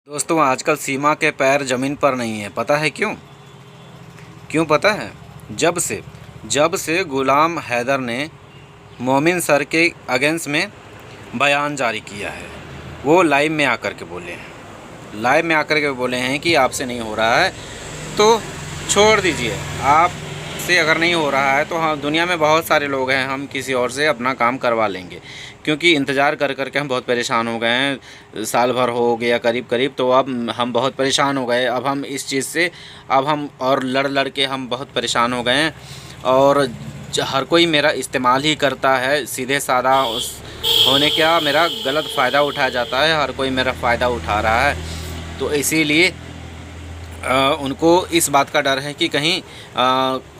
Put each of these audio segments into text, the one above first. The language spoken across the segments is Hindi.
दोस्तों आजकल सीमा के पैर ज़मीन पर नहीं है। पता है क्यों? क्यों पता है? जब से गुलाम हैदर ने मोमिन सर के अगेंस्ट में बयान जारी किया है। वो लाइव में आकर के बोले हैं कि आपसे नहीं हो रहा है तो छोड़ दीजिए। आपसे अगर नहीं हो रहा है तो हाँ, दुनिया में बहुत सारे लोग हैं, हम किसी और से अपना काम करवा लेंगे। क्योंकि इंतज़ार कर कर के हम बहुत परेशान हो गए हैं। साल भर हो गया करीब, तो अब हम बहुत परेशान हो गए। अब हम इस चीज़ से अब हम और लड़ के हम बहुत परेशान हो गए हैं। और हर कोई मेरा इस्तेमाल ही करता है। सीधे साधा होने क्या मेरा गलत फ़ायदा उठाया जाता है। हर कोई मेरा फ़ायदा उठा रहा है। तो इसीलिए उनको इस बात का डर है कि कहीं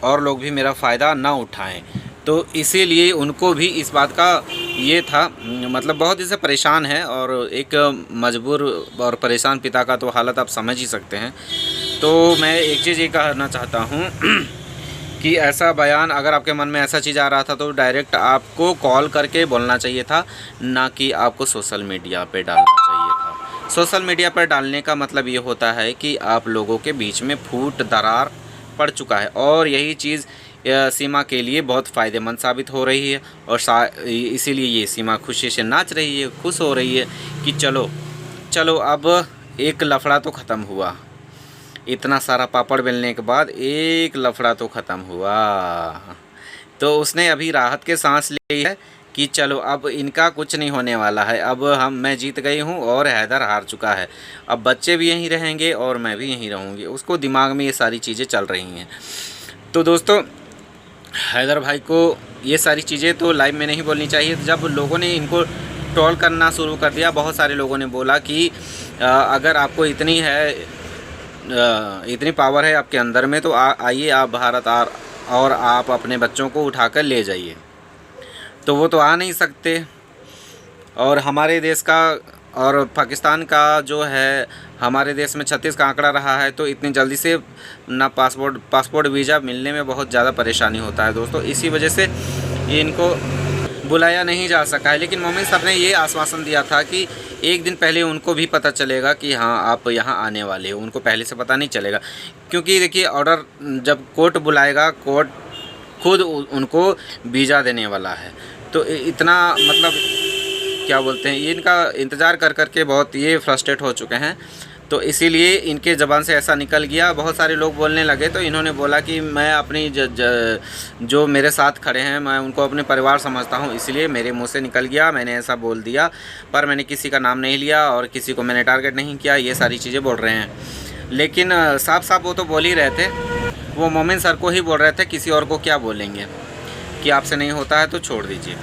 और लोग भी मेरा फ़ायदा ना उठाएं। तो इसीलिए उनको भी इस बात का ये था, मतलब बहुत इससे परेशान है। और एक मजबूर और परेशान पिता का तो हालत आप समझ ही सकते हैं। तो मैं एक चीज़ ये कहना चाहता हूँ कि ऐसा बयान अगर आपके मन में ऐसा चीज़ आ रहा था तो डायरेक्ट आपको कॉल करके बोलना चाहिए था, ना कि आपको सोशल मीडिया पे डालना चाहिए था। सोशल मीडिया पर डालने का मतलब ये होता है कि आप लोगों के बीच में फूट दरार पड़ चुका है। और यही चीज़ सीमा के लिए बहुत फ़ायदेमंद साबित हो रही है। और इसीलिए ये सीमा खुशी से नाच रही है, खुश हो रही है कि चलो अब एक लफड़ा तो ख़त्म हुआ। इतना सारा पापड़ बेलने के बाद एक लफड़ा तो ख़त्म हुआ। तो उसने अभी राहत के सांस ली है कि चलो अब इनका कुछ नहीं होने वाला है। अब मैं जीत गई हूँ और हैदर हार चुका है। अब बच्चे भी यहीं रहेंगे और मैं भी यहीं रहूँगी। उसको दिमाग में ये सारी चीज़ें चल रही हैं। तो दोस्तों हैदर भाई को ये सारी चीज़ें तो लाइव में नहीं बोलनी चाहिए। जब लोगों ने इनको ट्रोल करना शुरू कर दिया, बहुत सारे लोगों ने बोला कि अगर आपको इतनी पावर है आपके अंदर में तो आइए आप भारत और आप अपने बच्चों को उठाकर ले जाइए। तो वो तो आ नहीं सकते। और हमारे देश का और पाकिस्तान का जो है, हमारे देश में 36 का आंकड़ा रहा है। तो इतनी जल्दी से ना पासपोर्ट वीज़ा मिलने में बहुत ज़्यादा परेशानी होता है दोस्तों। इसी वजह से इनको बुलाया नहीं जा सका है। लेकिन मोमिन सर ने ये आश्वासन दिया था कि एक दिन पहले उनको भी पता चलेगा कि हाँ आप यहाँ आने वाले हो। उनको पहले से पता नहीं चलेगा, क्योंकि देखिए ऑर्डर जब कोर्ट बुलाएगा, कोर्ट खुद उनको वीज़ा देने वाला है। तो इतना मतलब क्या बोलते हैं, इनका इंतज़ार कर कर के बहुत ये फ्रस्ट्रेट हो चुके हैं। तो इसीलिए इनके ज़बान से ऐसा निकल गया। बहुत सारे लोग बोलने लगे तो इन्होंने बोला कि मैं अपनी जो मेरे साथ खड़े हैं मैं उनको अपने परिवार समझता हूं, इसलिए मेरे मुंह से निकल गया, मैंने ऐसा बोल दिया। पर मैंने किसी का नाम नहीं लिया और किसी को मैंने टारगेट नहीं किया। ये सारी चीज़ें बोल रहे हैं। लेकिन साफ साफ वो तो बोल ही रहे थे। वो मोमिन सर को ही बोल रहे थे, किसी और को क्या बोलेंगे कि आपसे नहीं होता है तो छोड़ दीजिए।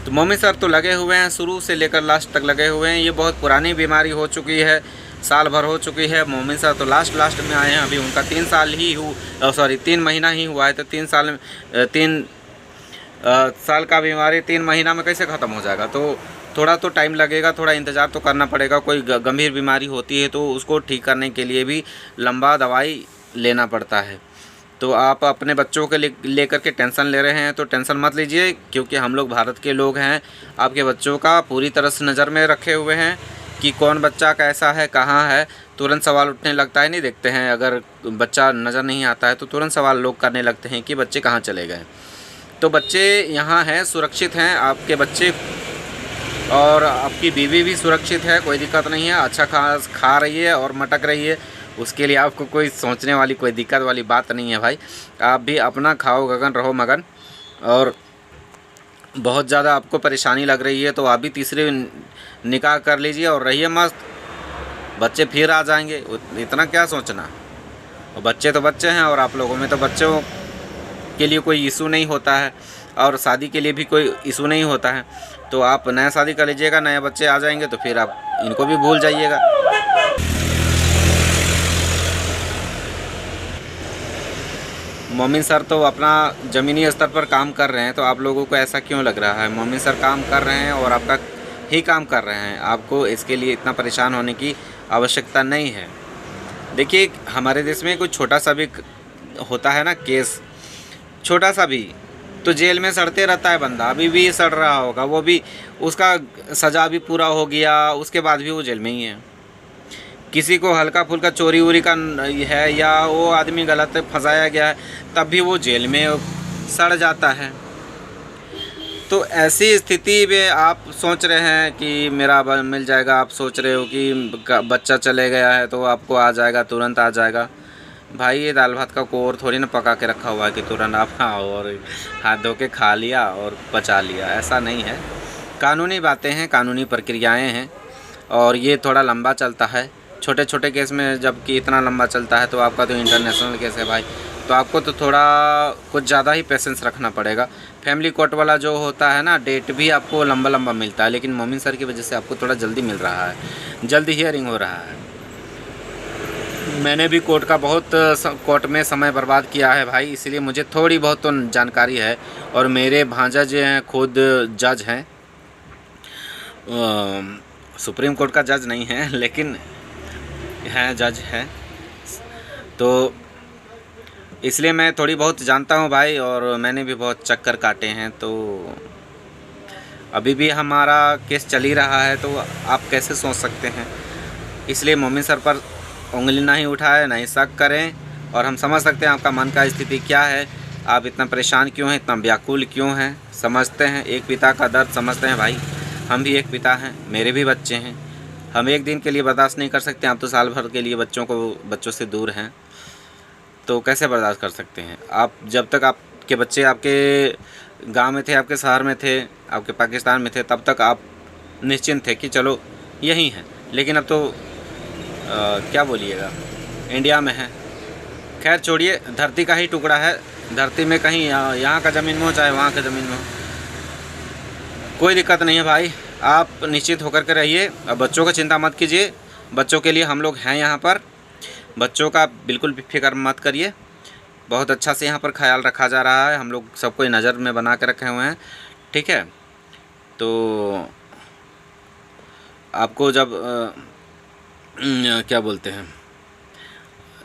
तो मोमिन सर तो लगे हुए हैं, शुरू से लेकर लास्ट तक लगे हुए हैं। ये बहुत पुरानी बीमारी हो चुकी है, साल भर हो चुकी है। मोमिन सर तो लास्ट में आए हैं। अभी उनका 3 महीना ही हुआ है। तो 3 साल का बीमारी 3 महीना में कैसे ख़त्म हो जाएगा? तो थोड़ा तो टाइम लगेगा, थोड़ा इंतज़ार तो करना पड़ेगा। कोई गंभीर बीमारी होती है तो उसको ठीक करने के लिए भी लंबा दवाई लेना पड़ता है। तो आप अपने बच्चों के लेकर के टेंशन ले रहे हैं तो टेंशन मत लीजिए, क्योंकि हम लोग भारत के लोग हैं। आपके बच्चों का पूरी तरह से नज़र में रखे हुए हैं कि कौन बच्चा कैसा है, कहाँ है। तुरंत सवाल उठने लगता है, नहीं देखते हैं? अगर बच्चा नज़र नहीं आता है तो तुरंत सवाल लोग करने लगते हैं कि बच्चे कहाँ चले गए। तो बच्चे यहाँ हैं, सुरक्षित हैं आपके बच्चे, और आपकी बीवी भी सुरक्षित है, कोई दिक्कत नहीं है। अच्छा खा रही है और मटक रही है, उसके लिए आपको कोई सोचने वाली कोई दिक्कत वाली बात नहीं है भाई। आप भी अपना खाओ गगन, रहो मगन। और बहुत ज़्यादा आपको परेशानी लग रही है तो आप भी तीसरे निकाह कर लीजिए और रहिए मस्त। बच्चे फिर आ जाएंगे, इतना क्या सोचना। और बच्चे तो बच्चे हैं, और आप लोगों में तो बच्चों के लिए कोई इशू नहीं होता है और शादी के लिए भी कोई इशू नहीं होता है। तो आप नया शादी कर लीजिएगा, नए बच्चे आ जाएंगे तो फिर आप इनको भी भूल जाइएगा। मोमिन सर तो अपना ज़मीनी स्तर पर काम कर रहे हैं, तो आप लोगों को ऐसा क्यों लग रहा है? मोमिन सर काम कर रहे हैं और आपका ही काम कर रहे हैं। आपको इसके लिए इतना परेशान होने की आवश्यकता नहीं है। देखिए हमारे देश में कोई छोटा सा भी होता है ना केस, छोटा सा भी, तो जेल में सड़ते रहता है बंदा, अभी भी सड़ रहा होगा, वो भी उसका सज़ा भी पूरा हो गया, उसके बाद भी वो जेल में ही है। किसी को हल्का फुल्का चोरी वोरी का है या वो आदमी गलत फंसाया गया है, तब भी वो जेल में सड़ जाता है। तो ऐसी स्थिति में आप सोच रहे हैं कि मेरा मिल जाएगा, आप सोच रहे हो कि बच्चा चले गया है तो आपको आ जाएगा, तुरंत आ जाएगा। भाई ये दाल भात का कोर थोड़ी ना पका के रखा हुआ है कि तुरंत आप आओ और हाथ धो के खा लिया और पचा लिया, ऐसा नहीं है। कानूनी बातें हैं, कानूनी प्रक्रियाएं हैं और ये थोड़ा लंबा चलता है। छोटे छोटे केस में जबकि इतना लंबा चलता है तो आपका तो इंटरनेशनल केस है भाई, तो आपको तो थोड़ा कुछ ज़्यादा ही पेशेंस रखना पड़ेगा। फैमिली कोर्ट वाला जो होता है ना, डेट भी आपको लंबा लंबा मिलता है, लेकिन मोमिन सर की वजह से आपको थोड़ा जल्दी मिल रहा है, जल्दी हियरिंग हो रहा है। मैंने भी कोर्ट में समय बर्बाद किया है भाई, इसलिए मुझे थोड़ी बहुत तो जानकारी है। और मेरे भांजा जो हैं खुद जज हैं, सुप्रीम कोर्ट का जज नहीं है लेकिन हैं, जज हैं, तो इसलिए मैं थोड़ी बहुत जानता हूँ भाई। और मैंने भी बहुत चक्कर काटे हैं, तो अभी भी हमारा केस चल ही रहा है, तो आप कैसे सोच सकते हैं। इसलिए मोमिन सर पर उंगली ना ही उठाएं, ना ही शक करें। और हम समझ सकते हैं आपका मन का स्थिति क्या है, आप इतना परेशान क्यों हैं, इतना व्याकुल क्यों हैं। समझते हैं, एक पिता का दर्द समझते हैं भाई। हम भी एक पिता हैं, मेरे भी बच्चे हैं। हम एक दिन के लिए बर्दाश्त नहीं कर सकते, आप तो साल भर के लिए बच्चों से दूर हैं, तो कैसे बर्दाश्त कर सकते हैं आप। जब तक आपके बच्चे आपके गांव में थे, आपके शहर में थे, आपके पाकिस्तान में थे, तब तक आप निश्चिंत थे कि चलो यहीं हैं। लेकिन अब तो क्या बोलिएगा, इंडिया में है। खैर छोड़िए, धरती का ही टुकड़ा है, धरती में कहीं यहाँ का ज़मीन में हो चाहे वहाँ का ज़मीन में हो, कोई दिक्कत नहीं है भाई। आप निश्चित होकर के रहिए। अब बच्चों का चिंता मत कीजिए, बच्चों के लिए हम लोग हैं यहाँ पर। बच्चों का बिल्कुल भी फिक्र मत करिए, बहुत अच्छा से यहाँ पर ख्याल रखा जा रहा है। हम लोग सबको नज़र में बना के रखे हुए हैं, ठीक है। तो आपको जब क्या बोलते हैं,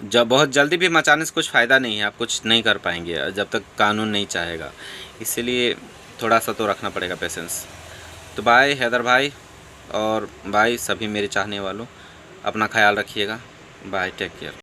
जब बहुत जल्दी भी मचाने से कुछ फ़ायदा नहीं है, आप कुछ नहीं कर पाएंगे जब तक कानून नहीं चाहेगा। इसलिए थोड़ा सा तो रखना पड़ेगा पेशेंस। तो बाय हैदर भाई, और बाय सभी मेरे चाहने वालों, अपना ख्याल रखिएगा। Bye, take care.